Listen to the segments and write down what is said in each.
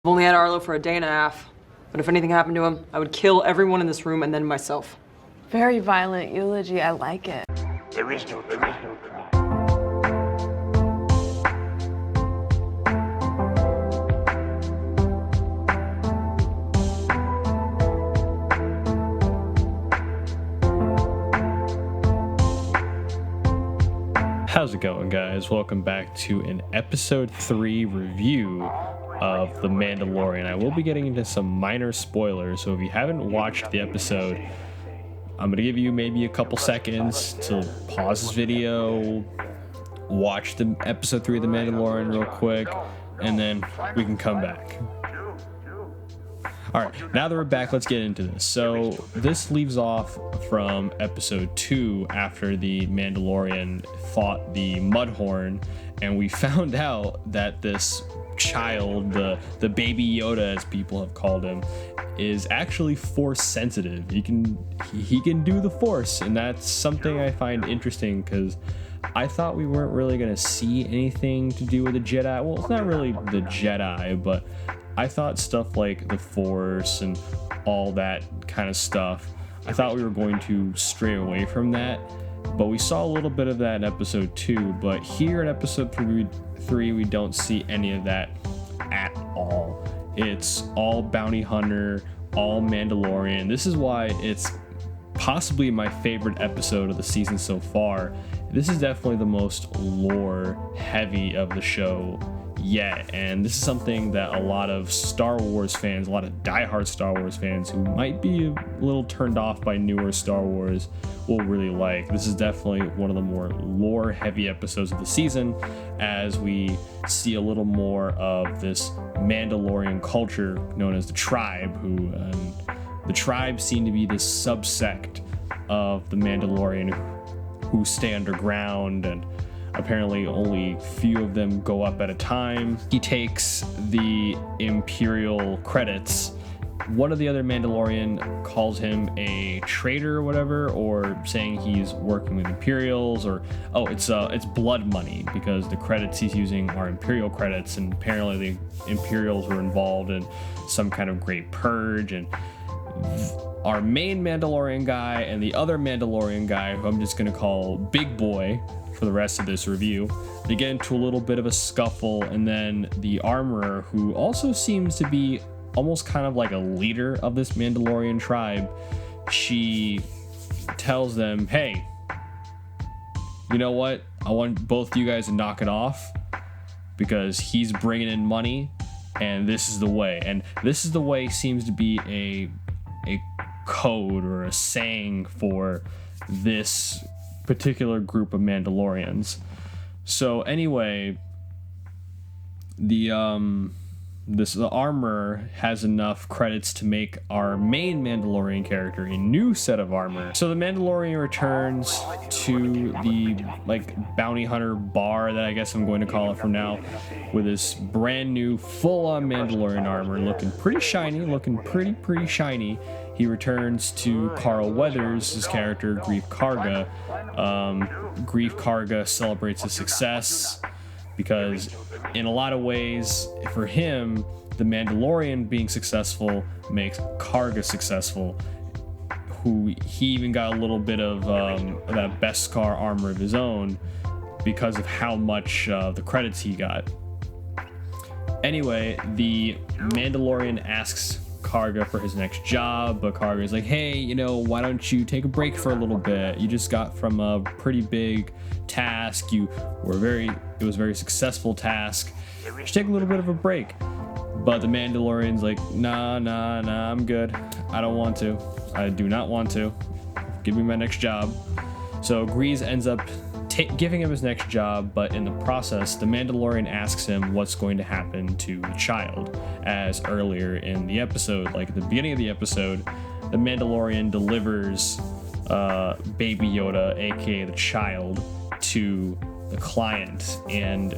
I've only had Arlo for a day and a half, but if anything happened to him, I would kill everyone in this room and then myself. Very violent eulogy, I like it. There is no try. How's it going, guys? Welcome back to an episode 3 review of The Mandalorian. I will be getting into some minor spoilers, so if you haven't watched the episode, I'm going to give you maybe a couple seconds to pause this video, watch the episode 3 of The Mandalorian real quick, and then we can come back. Alright, now that we're back, let's get into this. So, this leaves off from episode 2 after the Mandalorian fought the Mudhorn, and we found out that this child, the baby Yoda as people have called him, is actually Force sensitive. He can do the Force, and that's something I find interesting because I thought we weren't really going to see anything to do with the Jedi. Well, it's not really the Jedi, but I thought stuff like the Force and all that kind of stuff, I thought we were going to stray away from that, but we saw a little bit of that in episode 2, but here in episode 3 we don't see any of that at all. It's all bounty hunter, all Mandalorian. This is why it's possibly my favorite episode of the season so far. This is definitely the most lore heavy of the show yet, and this is something that a lot of Star Wars fans, a lot of diehard Star Wars fans who might be a little turned off by newer Star Wars will really like. This is definitely one of the more lore heavy episodes of the season, as we see a little more of this Mandalorian culture known as the Tribe, the Tribe seem to be this subsect of the Mandalorian who stay underground, and apparently only few of them go up at a time. He takes the Imperial credits. One of the other Mandalorian calls him a traitor or whatever, or saying he's working with Imperials, or it's blood money because the credits he's using are Imperial credits, and apparently the Imperials were involved in some kind of great purge. And our main Mandalorian guy and the other Mandalorian guy, who I'm just gonna call Big Boy for the rest of this review, they get into a little bit of a scuffle, and then the armorer, who also seems to be almost kind of like a leader of this Mandalorian tribe, she tells them, hey, you know what, I want both of you guys to knock it off because he's bringing in money, and this is the way. And this is the way seems to be a code or a saying for this particular group of Mandalorians. So anyway, the armor has enough credits to make our main Mandalorian character a new set of armor. So the Mandalorian returns to the bounty hunter bar, that I guess I'm going to call it from now, with this brand new full-on Mandalorian armor, looking pretty shiny, looking pretty shiny. He returns to Carl Weathers, his character, Greef Karga. Greef Karga celebrates his success because in a lot of ways, for him, the Mandalorian being successful makes Karga successful, who he even got a little bit of that Beskar armor of his own because of how much the credits he got. Anyway, the Mandalorian asks Karga for his next job, but Karga is like, hey, why don't you take a break for a little bit? You just got from a pretty big task. It was a very successful task. Just take a little bit of a break. But the Mandalorian's like, nah, I'm good. I don't want to. I do not want to. Give me my next job. So Grease ends up giving him his next job, but in the process, the Mandalorian asks him what's going to happen to the child, as earlier in the episode, like at the beginning of the episode, the Mandalorian delivers Baby Yoda, aka the child, to the client, and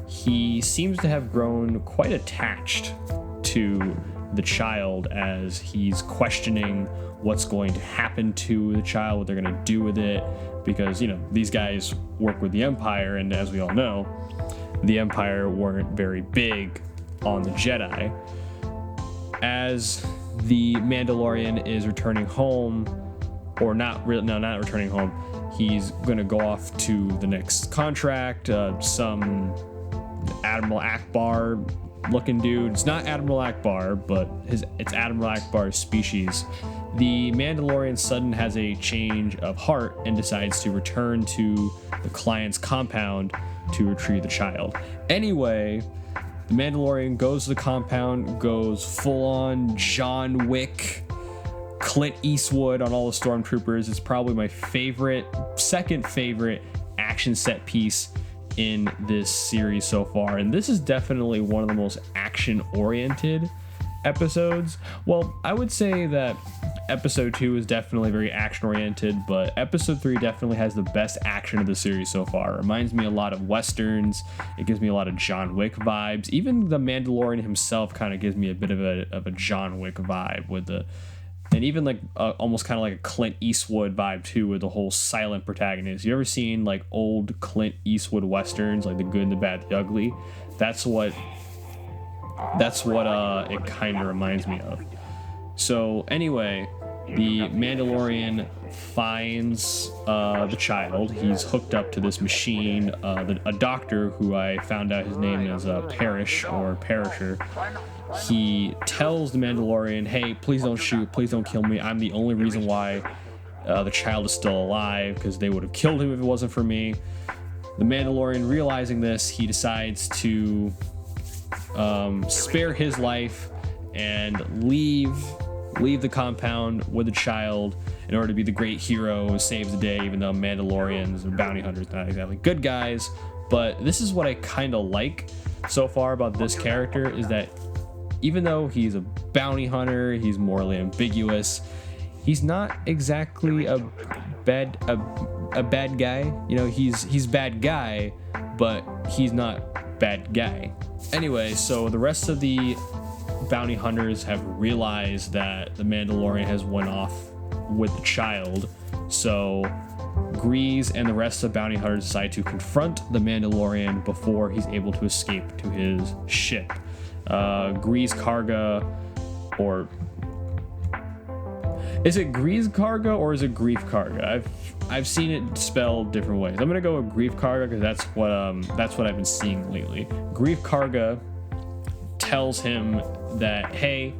he seems to have grown quite attached to the child as he's questioning what's going to happen to the child, what they're going to do with it, because, these guys work with the Empire, and as we all know, the Empire weren't very big on the Jedi. As the Mandalorian is returning home, or not returning home, he's gonna go off to the next contract. Some Admiral Akbar looking dude. It's not Admiral Akbar, but it's Admiral Akbar's species. The Mandalorian sudden has a change of heart and decides to return to the client's compound to retrieve the child. Anyway, the Mandalorian goes to the compound, goes full on John Wick, Clint Eastwood on all the stormtroopers. It's probably my second favorite action set piece in this series so far, and this is definitely one of the most action oriented episodes. Well, I would say that episode 2 is definitely very action oriented, but episode 3 definitely has the best action of the series so far. It reminds me a lot of westerns. It gives me a lot of John Wick vibes. Even the Mandalorian himself kind of gives me a bit of a John Wick vibe and even like almost kind of like a Clint Eastwood vibe too, with the whole silent protagonist. You ever seen like old Clint Eastwood westerns, like The Good and the Bad, the Ugly? That's what it kind of reminds me of. So anyway, the Mandalorian finds the child. He's hooked up to this machine. A doctor who I found out his name is Parrish or Perisher. He tells the Mandalorian, hey, please don't shoot, please don't kill me. I'm the only reason why the child is still alive, because they would have killed him if it wasn't for me. The Mandalorian, realizing this, he decides to spare his life and leave the compound with the child in order to be the great hero who saves the day, even though Mandalorians and bounty hunters not exactly good guys. But this is what I kind of like so far about this character, is that even though he's a bounty hunter, he's morally ambiguous, he's not exactly a bad guy. You know, he's bad guy, but he's not bad guy. Anyway, so the rest of the bounty hunters have realized that the Mandalorian has went off with the child. So Grease and the rest of the bounty hunters decide to confront the Mandalorian before he's able to escape to his ship. Grease Karga, or is it Grease Karga or is it Grief Karga? I've seen it spelled different ways. I'm gonna go with Grief Karga because that's what I've been seeing lately. Grief Karga tells him that, hey,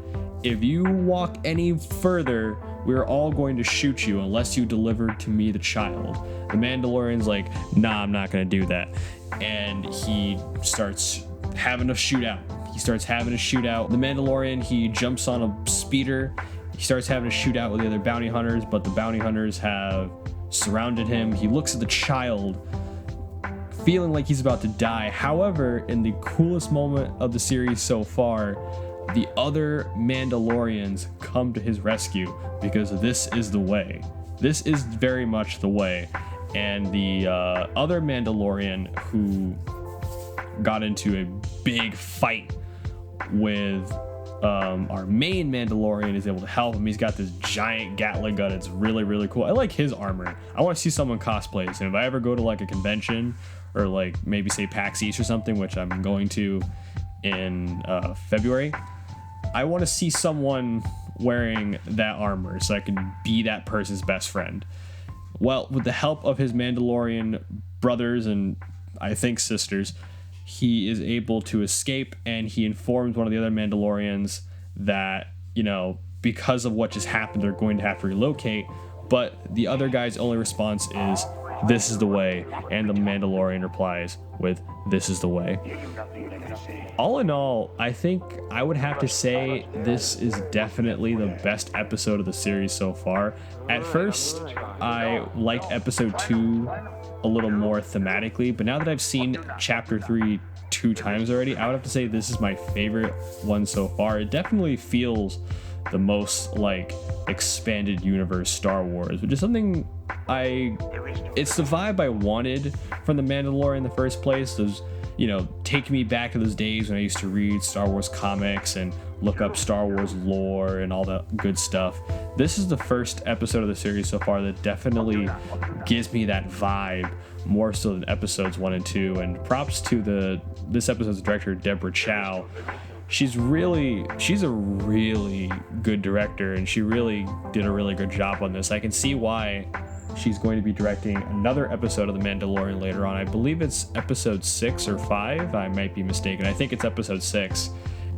if you walk any further, we're all going to shoot you unless you deliver to me the child. The Mandalorian's like, nah, I'm not gonna do that, and he starts having a shootout. The Mandalorian, he jumps on a speeder. He starts having a shootout with the other bounty hunters, but the bounty hunters have surrounded him. He looks at the child, feeling like he's about to die. However, in the coolest moment of the series so far, the other Mandalorians come to his rescue, because this is the way. This is very much the way. And the other Mandalorian who got into a big fight with our main Mandalorian is able to help him. He's got this giant Gatling gun. It's really, really cool. I like his armor. I want to see someone cosplay this. And if I ever go to like a convention, or like maybe say PAX East or something, which I'm going to in February, I want to see someone wearing that armor so I can be that person's best friend. Well, with the help of his Mandalorian brothers and I think sisters, he is able to escape, and he informs one of the other Mandalorians that, you know, because of what just happened, they're going to have to relocate. But the other guy's only response is, "This is the way," and the Mandalorian replies with, "This is the way." All in all, I think I would have to say this is definitely the best episode of the series so far. At first, I liked episode 2 a little more thematically, but now that I've seen chapter 3 2 times already, I would have to say this is my favorite one so far. It definitely feels the most like expanded universe Star Wars, which is something it's the vibe I wanted from the Mandalorian in the first place. Those, you know, take me back to those days when I used to read Star Wars comics and look up Star Wars lore and all that good stuff. This is the first episode of the series so far that definitely gives me that vibe more so than episodes 1 and 2. And props to this episode's director, Deborah Chow, she's a really good director, and she really did a really good job on this. I can see why she's going to be directing another episode of The Mandalorian later on. I believe it's episode 6 or 5. I might be mistaken. I think it's episode 6.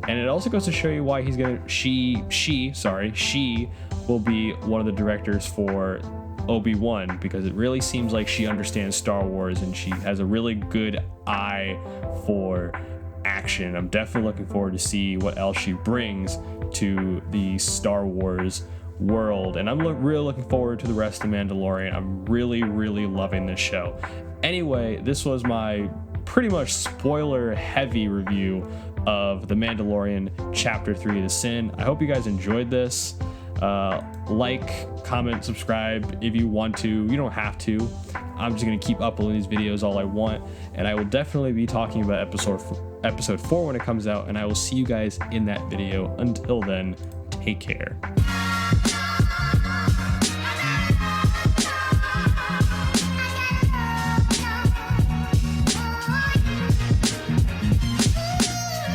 And it also goes to show you why she will be one of the directors for Obi-Wan, because it really seems like she understands Star Wars and she has a really good eye for action. I'm definitely looking forward to see what else she brings to the Star Wars world, and I'm really looking forward to the rest of Mandalorian. I'm really loving this show. Anyway, this was my pretty much spoiler heavy review of The Mandalorian Chapter 3 of the Sin. I hope you guys enjoyed this. Like, comment, subscribe if you want to. You don't have to. I'm just going to keep uploading these videos all I want, and I will definitely be talking about episode 4 when it comes out, and I will see you guys in that video. Until then, take care.